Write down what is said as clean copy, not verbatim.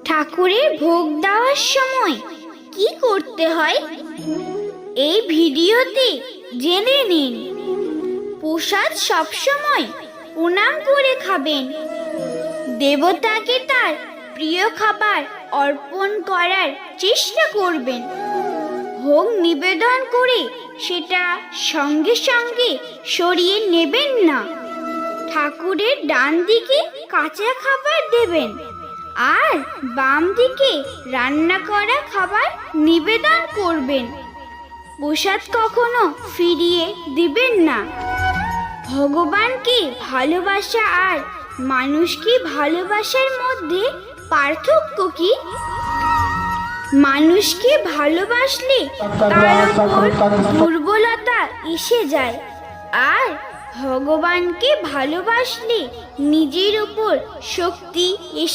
ঠাকুরের ভোগ দেওয়ার সময় কি করতে হয় এই ভিডিওতে জেনে নিন। প্রসাদ সবসময় প্রণাম করে খাবেন। দেবতাকে তার প্রিয় খাবার অর্পণ করার চেষ্টা করবেন। ভোগ নিবেদন করে সেটা সঙ্গে সঙ্গে সরিয়ে নেবেন না। ঠাকুরের ডান দিকে কাঁচা খাবার দেবেন আর বাম দিকে রান্না করা খাবার নিবেদন করবেন। প্রসাদ কখনো ফিরিয়ে দিবেন না। ভগবানকে ভালোবাসা আর মানুষকে ভালোবাসার মধ্যে পার্থক্য কি? মানুষকে ভালোবাসলে তার উপর দুর্বলতা এসে যায়, আর ভগবানকে ভালোবাসলে নিজের উপর শক্তি এসে